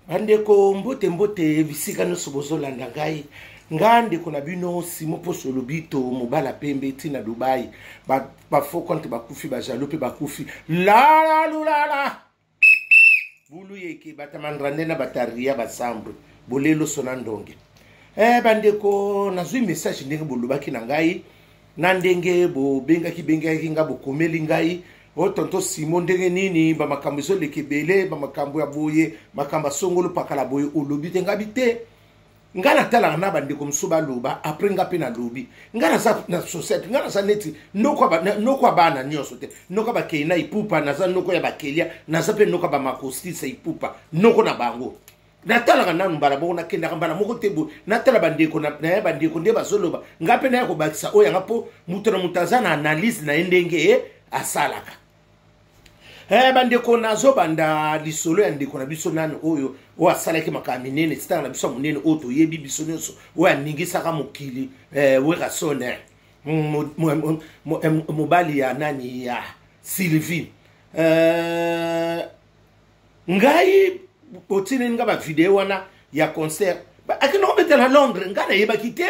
Bandeko mbote visika no sobozolanda ngai ngande kuna bino simo poso lobito mobala pembe tina Dubai ba fo compte bakufi ba jalope bakufi la la bulu yeke batamandrande na bataria basambre bolelo sonandonge bandeko nazwi message ndenge bolobaki na ngai na ndenge bo bengaki nga bokomeli ngai o tonto Simon ndenge nini ba makambo ezoleka bele ba makambo ya boye makambo songolo pakala boye olobi te ngabi te ngana tala na bandeko msuba loba après ngapi na lobi ngana sa na society ngana sa neti noko bana nyoso te noko ba keina ipupa na za noko ya bakelia na za pe noko ba makostisa ipupa noko na bango natala nanu mbala bongo na kenda mbala moko tebo natala bandeko na bandeko nde bazoloba ngape na yako bakisa oya ngapo mutu na mutazana analyse na ndenge asalaka bandeko nazo banda lisolo ya ndeko na biso nani oyo o asalaki makami nene sitanga na biso munene oto yebi biso nyonso o aningisaka mokili wera sone mobali ya nani ya Sylvie ngai otine nga ba video wana ya concert akino obeta na Londres ngana yeba kite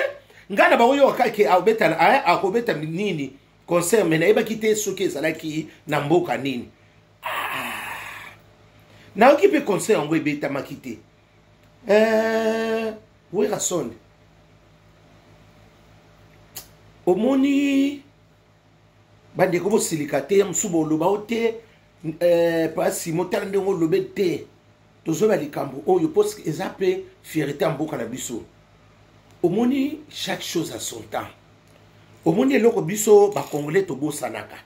ngana ba oyo akake obeta na akobeta nini concert mena yeba kite soke ezalaki na mboka nini na okipe concert yango ebeta makite wera sonde omoni bandeko bosilika te msubo oloba ote pasi motala ndenge olobe te tozoba likambo oyo poske eza pe fierté mboka na biso omoni chaque chose à son temps omoni eloko biso ba congolais tobosanaka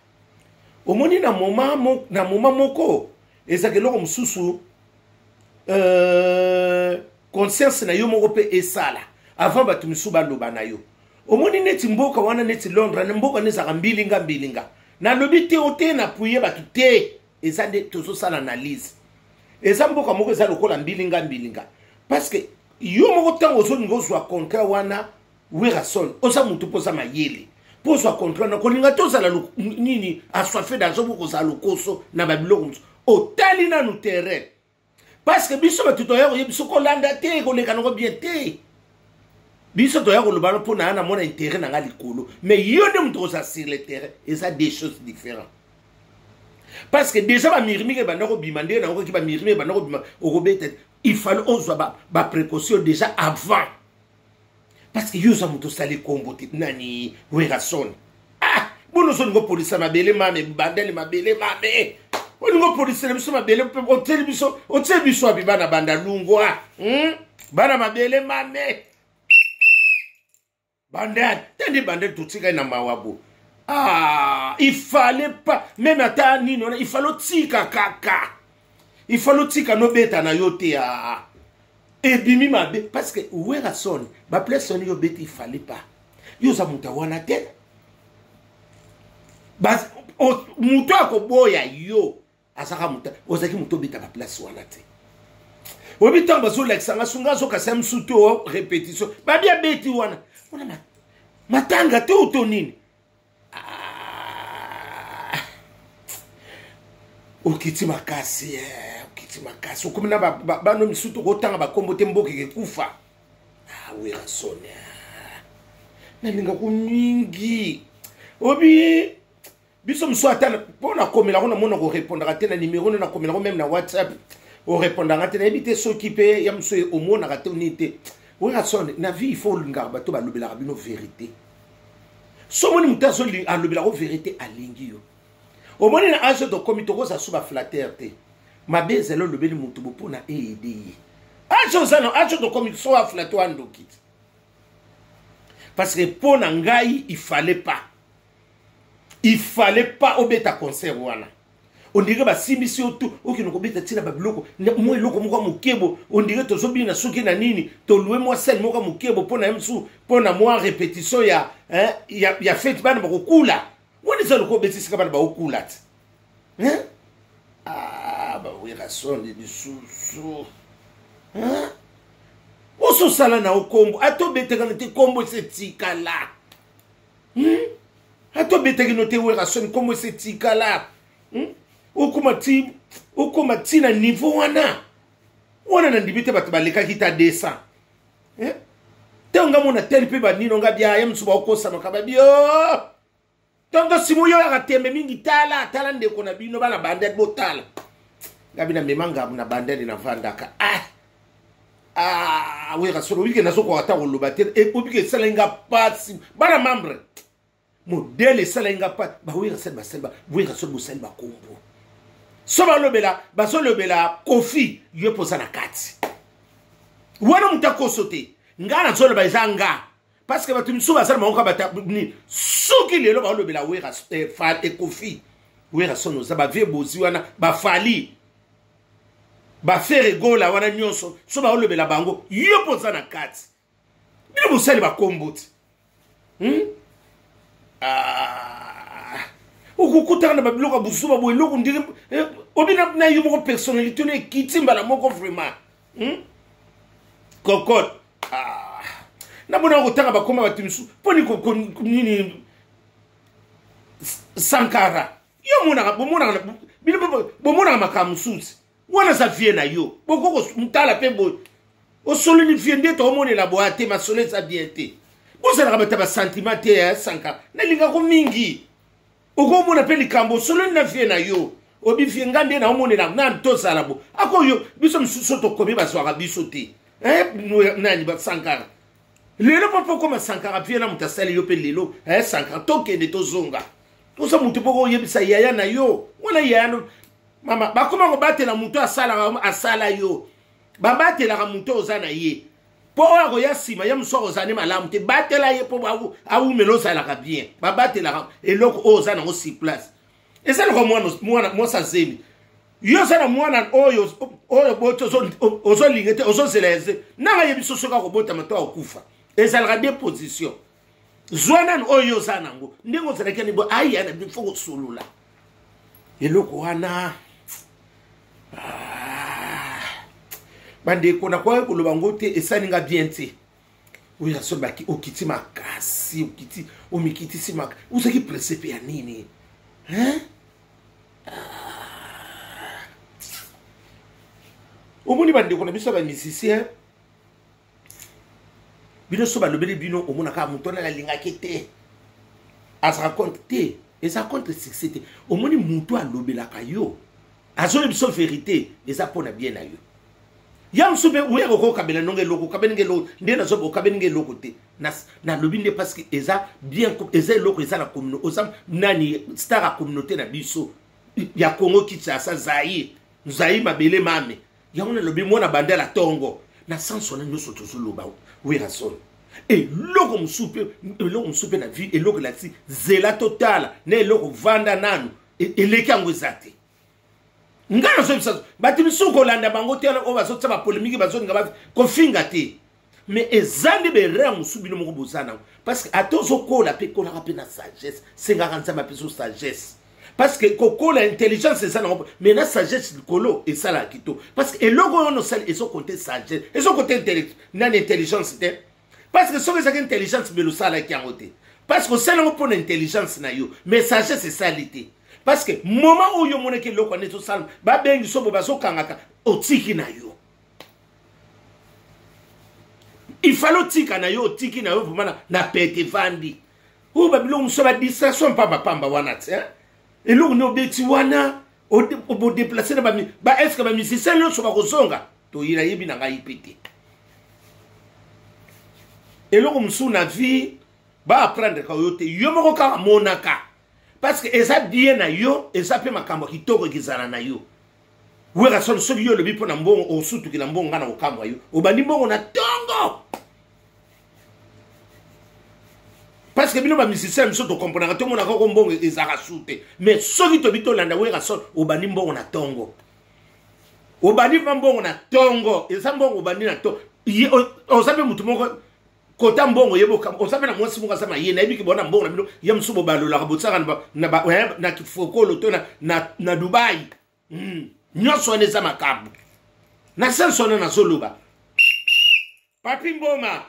omoni na moment moko ezaka eloko mosusu conscience na yo moko pe esala avant bato misu baloba na yo omoni neti mboka wana neti Londres na mboka nezaka mbilinga na lobi te ote na puye bato te eza nde tozosala analyse eza mboka moko eza lokola mbilinga parce que yo moko tango ozolinga ozwa contrat wana werason oza mutu poza mayele pozwa contrat na kolinga tozala nini aswafe d'argent pour kozala lokoso na babiloko otali nanu terrain parce que biso bato toya koyebiso kolanda te koleka nango bien te biso toya kolobana mpo na mona intérêt na nga likolo mais yo nde moto koza sur le terrain eza des choses différentes parce que déjà ba mirimi banda ko bima ndé na ko ki ba mirimi banda ko bima okobeta il fallait ozwa ba précaution déjà avant parce que yo za moto sali kombo nani werason bono so ngo police mabele mame bandele mabele mame olingo police biso mabele hotel biso abibana banda lungwa bana mabele mame banda tende banda tutika na mawabo il fallait pas même ata nini il fallait tika kaka il fallait tika no beta na yote et bimi mabe parce que wera son ba place son yo beta il fallait pas yo za mutawana te bas muto akoboya yo asaka muta ozaki muto beta ba place wana te obita bazo lexanga sunga zo kasem suto répétition ba bia beti wana ona matanga te utonini okiti makasi okomina bano misuto kotanga bakombo te mboka kekufa wera sone nalinga kunyingi obi biso mso atana pona komela ko na mona ko répondre te na numéro na komela ko même na WhatsApp o répondre te na ebité s'occuper ya mso omona ka te unité wera sone na vie il faut linga bato ba lobela bino vérité so moni mutazo li a lobela ko vérité alingi yo omoni na age de comité ko sa suba flatter te mabeze lo lobeli mutu bopona aider age ozana age de comité so a flatter andokit parce que pour ngai il fallait pas obeta concert wana on dirait ba simisi otu okino ko beta tina ba biloko mo eloko moko mukebo on dirait to sobina soki na nini to louer moi sel moko mukebo pona msu pona moi répétition ya fête bana ba kokula woni za loko beti sika bana ba okula ba wera son de susu oso sala na okombo ato beta kana te kombo se tikala ato beta kino te wera son kombo se tikala okuma ti na niveau wana wana na ndibite bato balekaki ta 200 te nga mona tel pe banino nga bia ya msuba okosa makaba bio tonto simu yo ya tembe mingi tala ndeko na bino bana banded botala ngabina memanga na banded na vandaka oui rasolo wiki na soko ata koloba te e obike salenga pasi bana membre modèle salenga pat ba oui rasel baselba oui rasol boselba kombo soba lobela baso lobela kofi yo posa na kati wana mutako sote ngana zolo ba izanga parce que batu misuba sala monka bata ni soki lelo ba lobela oui rasel fa e kofi oui rasol no za ba vie bozi wana ba fali ba faire gola wana nyonso soba lobela bango yo posa na kati bino bosali ba komboti ukukutana ba biloko busuba bo eloko ndire obina na yo moko personnalité ne kitimba la moko vraiment kokot na bona kutanga ba koma batimisu poni ko nini Sankara yo mona bilo bomona makamususi wana za vie na yo boko mutala pe bo o solini vie ndeto omone la boate ma soleil sa bienté bozala ka bata ba sentiment te Sankara na linga ko mingi oko mona pe likambo solini na vie na yo obi vie ngande na omone na ntosala bo ako yo biso msuso to komi ba swaka biso te nani ba Sankara lelo papa koma Sankara vie na mutasali yo pe lelo Sankara toke de tozonga tosa mutu poko yebisa yaya na yo wana yaya no mama bakoma ko batela mutu asala yo babatela ka mutu ozana ye po ako ya sima ya mso ozane malamu te batela ye po awu melosa la ka bien babatela ka eloko ozana ngo si place ezana ko mwana sa zemi yo sana mwana oyo boto ozo lingete ozo seleze na ye biso soka ko bota mato akufa ezala ka deposition zwana oyo sana ngo ndingo zaleke ni bo aya na bifo solula eloko wana bande kona kwa koloba ngote esani nga bien te uya so baki okiti makasi okiti omikiti sima usaki precepe ya nini omoni bande kona biso ba musicien bino so ba lobeli bino omona ka mutona la linga kete as raconte te eza contre succès te omoni mutu alobela ka yo azole biso vérité eza pona bien na yo yam sube uye ko kabela nonge loko kabenge loko ndena zo kabenge loko te na lobinde parce que eza bien eza loko eza na communauté osam nani star a communauté na biso ya Congo Kinshasa Zaïre mabele mame ya on lobi mona bandela tongo na sanso na nyoso tozoloba oui rason et loko msupe na vie et loko la si zela total ne loko vanda nanu et lekango zate ngana so bisa batimisu ko landa bango te o baso tsaba polémique baso ngaba ko finga te mais ezandi be re musubi no moko bozana parce que atozo ko la pe ko la pe na sagesse c'est garantie ma peso sagesse parce que koko la intelligence c'est ça mais la sagesse kolo et ça la kito parce que eloko no sel eso côté sagesse eso côté intellect na intelligence te parce que so que ça intelligence mais le sala qui en côté parce que c'est non pour l'intelligence na yo mais sagesse c'est salité parce que moment où yo moneke loko neto salm ba bengi so boba so kangaka otiki na yo il fallait tika na yo otiki na yo vraiment na pete vandi ou ba bilo so ba distraction pamba wana te et lo no beti wana o déplacer na ba est-ce que ba musicien lo so ba kozonga to ira yebi na ngai pete et lo msu na vie ba apprendre ka yo te yo moko ka monaka parce que eza bien na yo eza pe makambo kitoko kizana na yo wera son so yo le bi pona mbongo o sutu ki na mbongo ngana okamwa yo obandi mbongo na tongo parce que bino ba musicien so to comprendre to mona ko mbongo eza ka sute mais so ki to bito landa wera son obandi mbongo na tongo obandi mbongo na tongo eza mbongo obandi na to o sabe mutu moko kota mbongo yeboka osabe na mwasi muka sama yena ebiki bona mbongo na bino ya msubo balola kabotsaka na kifokolo to na Dubai nyoso neza makabu na senso na zoluba papi mboma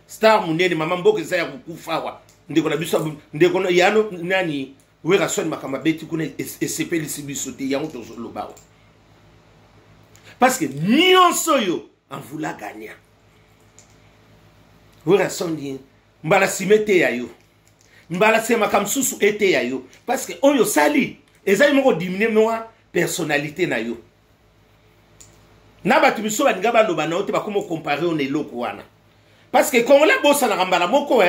star munene mama mboke za ya kukufawa ndiko na biso ndiko na yano nani wera soni makama beti kuna esepeli sibiso te yango to zoluba parce que nyonso yo en vouloir gagner. Wera sondi mbala simete ya yo. Mbala sema kamsusu ete ya yo parce que oyo sali ezali moko diminuer moi personnalité na yo. Na batu biso ba ngaba loba na ote ba komo comparer on eloko wana. Parce que quand on la bossa na mbala moko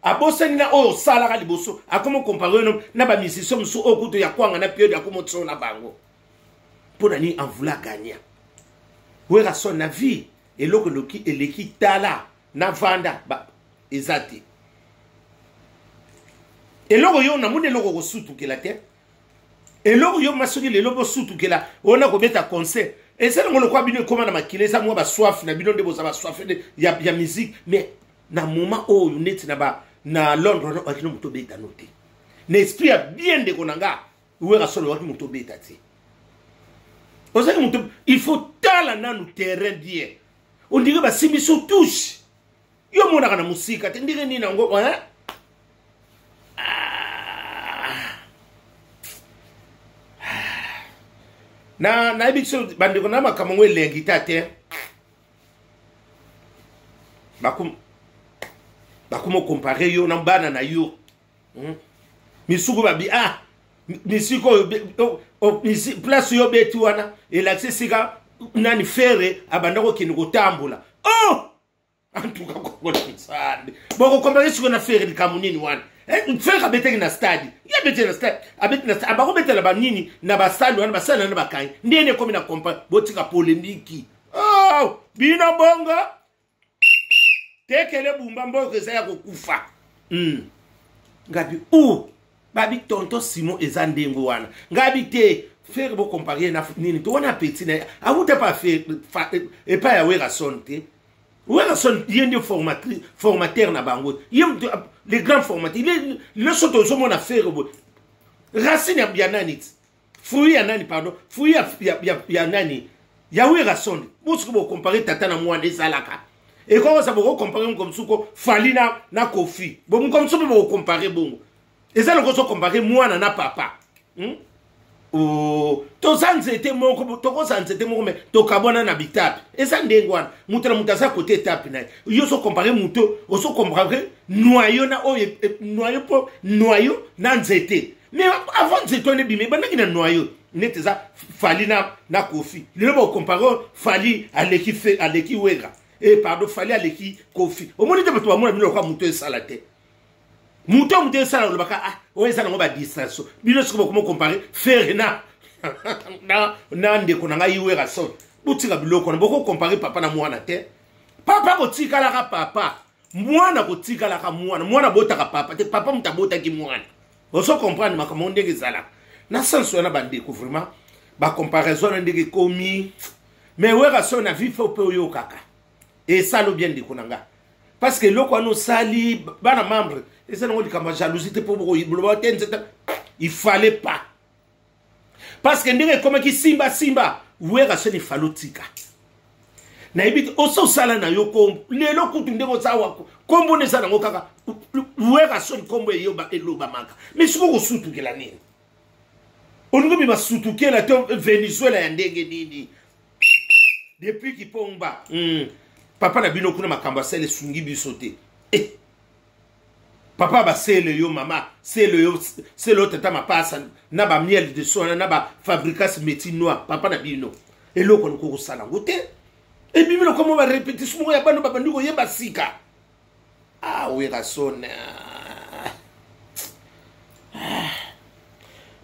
a bossa ni na oyo sala ka liboso a komo comparer no na ba musicien musu okuto ya kwanga na période ya komo tso na bango. Pour ni en vouloir gagner. Wera son na vie eloko loki eleki tala na vanda ba ezati. Eloko yo na mune eloko kosutu kela te. Eloko yo masoki lelo bo sutu kela ona ko beta concert. Et c'est le quoi bino comment na makile ça moi ba soif na bino de bo ba soif de ya musique mais na moment où you net na ba na Londres no akino muto beta noté. N'esprit a bien de konanga wera solo waki muto beta ti. Osaki muto il faut tala na no terrain bien. On dirait ba simi so touche. Yo mona kana musika te ndire ni na ngo hein? Na ibiso bandeko na makamongwe lengi tate bakumo comparer yo na bana na yo misuku babi misiko misi place yo beti wana elaksisika nani fere abandako kiniko tambula antuka ko tsande boko comparer siko na fere dikamunini wana fere abeteki na stade ya bete na stade abeti na stade abako betela banini na basali wana basali na bakanyi ndene komi na kompa botika polémique bino bonga tekele bumba mboke za ya kokufa ngabi babi tonto Simon ezandengo wana ngabi te fere bo comparer na nini to wana petit na awute pa faire et pas ya wera sonte wera son yende formateur na bango les grands formateurs le soto zo mona faire bo racine ya bianani fouille ya nani pardon fouille ya nani ya wera sonte musko bo comparer tata na mwana ezalaka et comment ça vous comparer comme suko falina na kofi bon comme ça vous comparer bongo et ça le ko comparer moi na papa to sanzete moko to ko sanzete moko mais to kabona na bitape et ça ndengwana mutala mutasa côté tape na yo so comparer muto o so comparer noyau na noyau na nzete mais avant nzete on bimé bana kina noyau nete za falina na kofi le bo comparer fali aleki wega et pardon fallait aller qui kofi au moins de toi moi bino kwa muto salate muto sala le baka o esa ngo ba distraction bino siko ko comparer faire na ndeko na ngai wera so butika biloko na boko comparer papa na mwana te papa ko tikala ka papa mwana ko tikala ka mwana bota ka papa te papa mutabota ki mwana o so comprendre makamo ndenge zala na senso na bandeko vraiment ba comparaison ndenge komi mais wera so na vie faut peu yo kaka. Et ça le bien de Konanga. Parce que l'eau nous sali, bana membre, et ça nous dit comme jalousie pour il fallait pas. Parce que nous comme qui simba, où est racheté falotika. Naibit oso sala na yoko, les locaux tu ndego sawa, kombo ne sana ngokaka, où est racheté kombo et yoba et loba manka. Mais ce qu'on soutu que la nini. On nous dit ma soutu que la Venezuela et ndenge nini. Depuis qu'il pomba. Papa na bino kuna makamba sele sungi bisote. Papa ba sele yo mama, sele yo sele tata mapasa na ba miel de soin na ba fabrication métier noir papa na bino. Et loko ko sala ngote. Et bimino comme ba répétition ya bano baba ndiko yeba sika. Wera sona.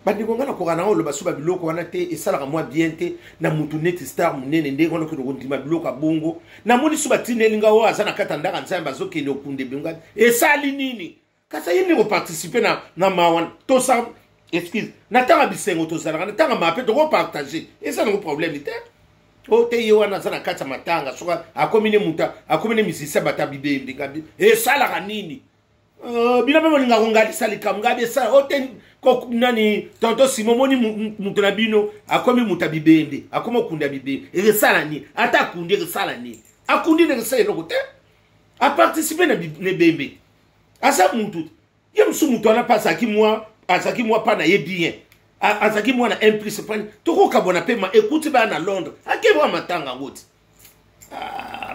Bandiko ngana ko kana lo basuba biloko wana te esala moi bien te na mutu net star munene ndenge ono ko ndima biloko bongo na moni suba tinelinga o azana kata ndaka nzamba zoke le kunde binga esali nini kasa yini ko participer na mawan to sa excuse na tanga bisengo to zala na tanga mape to ko partager esa no problème te o te yo wana zana kata matanga soka akomine muta akomine misisa batabibe mbingabi esala kanini bina bemo linga kongali salika ngabe sa oten ko nani tonto Simon moni mutuna bino akomi mutabibende akomo kunda bibende e sala ni ata kundi e sala ni akundi ne sala no kote a participer na bembe asa mutu ye msu mutu ana pasa ki moi pa na ye bien azaki mwana implice pani tokoka bona pe ma écoute ba na Londres akeba matanga ngoti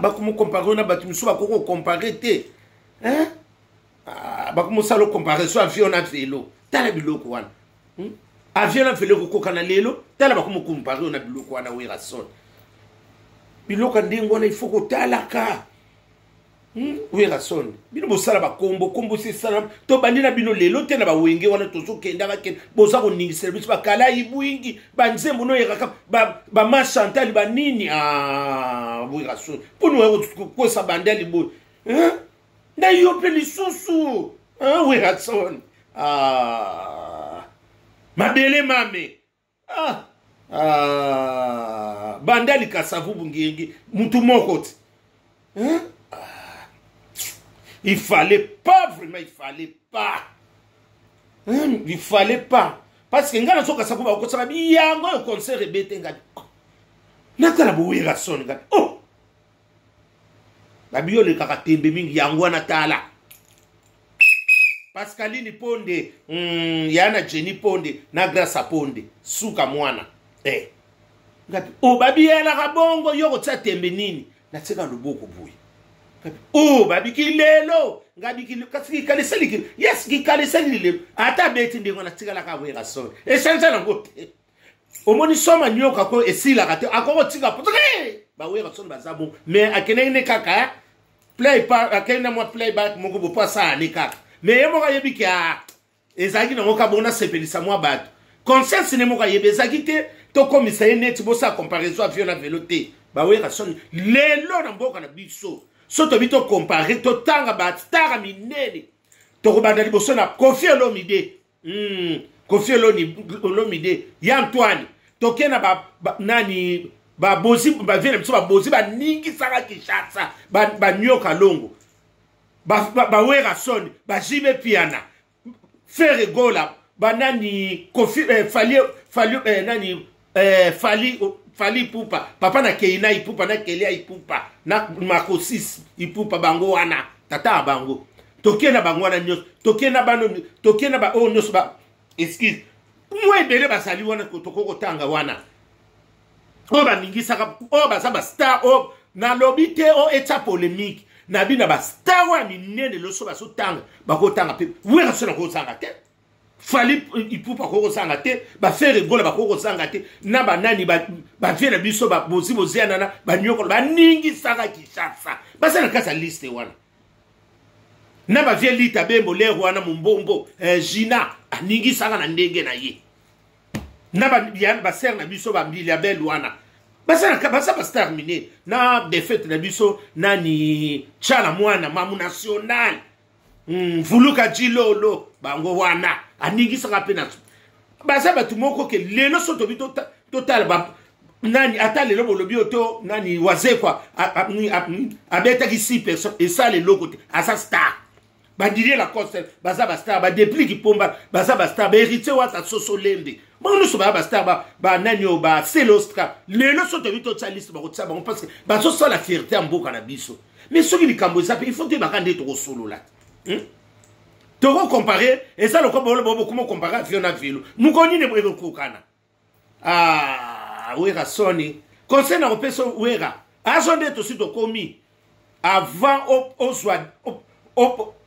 bakumu comparer na batu miso bakoko comparer te hein bakumu salo comparer so avion na vélo tala biloko wana avion na vélo ko kana lelo tala bakumu comparer na biloko wana wera son biloko ndingo na il faut ko talaka wera son bino bosala bakombo c'est ça to bandina bino lelo te na ba wenge wana tozo kenda ba ken boza ko ningi service ba kala ibwingi ba nzembo no yeka ba ma chantal ba nini wera son pono ko sa bandeli bo na yo pe lisusu wera son mabele mame bandali kasavu bungengi mutu moko il fallait pas vraiment, il fallait pas. Il fallait pas. Parce que ngana soka sakuba ko sababu yango yo concert rebete ngadi. Nakala buwira son ngadi. Oh. Babiyo le kakatembe mingi yango na tala. Pascaline Ponde, yana Jenny Ponde, na Grâce Ponde, suka mwana. Ngadi. Oh babiyo la kabongo yo ko tsatembe nini? Na tseka luboko buyi. Oh babi kilelo ngabi kilo kasi kaleseli yes ki kaleseli lelo ata beti ndingo na tika la ka wera so essentiel ngote omoni soma nyoka ko esila kate akoko tika putre ba wera so bazabo mais akenene kaka play pa akena mo play back moko bo pasa ni kaka mais yemo ka yebi kia ezaki na ngoka bona sepelisa mo bato conscience ne mo ka yebe ezaki te to komisa net bo sa comparaison avion na véloté ba wera so lelo na mboka na biso soto bito comparer to tanga ba stara minene to ko banda liboso na Koffi Olomide Koffi Olomide ya Antoine to kena ba nani ba bozi ba vile mso ba bozi ba ningi saka Kinshasa ba nyoka longo ba wera son ba jibe piana faire gola ba nani Koffi fali nani fali pupa papa na keina ipupa na kelia ipupa na makosis ipupa bango wana tata bango tokena bango wana nyos tokena bano tokena ba o nyos ba excuse mwe bele basali wana kotoko tanga wana o ba ningisa o ba saba star o na lobite o eta polémique na bina ba star wa minene loso ba so tanga ba ko tanga pe wera so na ko tanga te fali ipupa ko sanga te ba faire gola ba ko sanga te na ba nani ba viena biso ba bozi boziana na ba nyoko ba ningi sanga Kinshasa ba sana kasa liste wana na ba vie lita bembo le wana mumbombo Gina ningi sanga na ndenge na ye na ba yan ba ser na biso ba mbili ya bel wana ba sana ka ba sa ba terminer na défaite na biso nani chala mwana mamu national Vuluka jilolo bango wana anigi saka pena basa batu moko ke lelo soto bito total ba nani ata lelo bolobi oto nani wazekwa abeta ki 6 personnes et ça les lokote asa star ba dirie la concert basa ba star ba dépli ki pomba basa ba star ba héritier wata soso lembe bon nous ba star ba nani o ba celostra lelo soto bito tsaliste ba kotsa ba parce que ba so la fierté en boka na biso mais ce qui likambo ça il faut te bakande to solo là Toko comparer et ça le comment comparer avion na vélo mukoni ne brego kokana wera soni conseil na repeso wera azonde to sito komi avant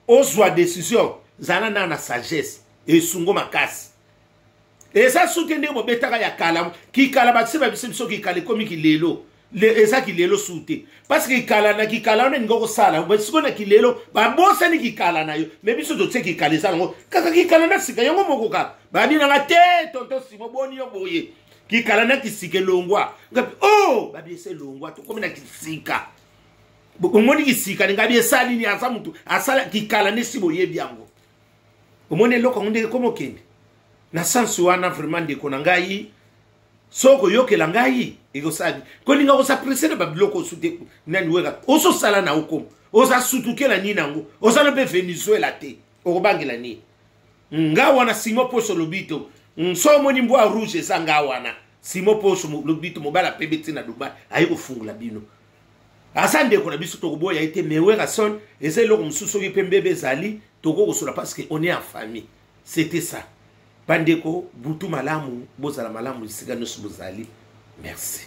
oswa décision zana na sagesse et sungo makasi et ça soutene mo betaka ya kala ki kala ba seba biso ki kala komi ki lelo eza kilelo sute parce que kala na ngoko sala ba siko na kilelo ba bosa ni kikala na yo mais biso to tse kikala sala ngo kaka kikala na sika yango moko ka ba bina nga te tonto simo boni yo boye kikala na kisike longwa ngapi oh ba biese longwa to komi na kisika bomoni kisika ngabi esali ni asa mutu asala kikala ne sibo ye byango omone loko ngunde komo kende na sansu wana vraiment de konangai soko yoke la ngai ego sabi ko linga ko sa presser ba bloko sute nani wega oso sala na uko osa sutukela ni nango osa no be Venezuela te o bangela ni nga wana simo poso lobito so moni mbwa rouge sanga wana simo poso lobito mobala pebeti na Dubai ayi ko fungula bino asande ko na biso to boya ite mewera son eze lo msuso ki pembebe zali toko ko sura parce que on est en famille c'était ça bandeko butu malamu bozala malamu esika nyonso bozali merci.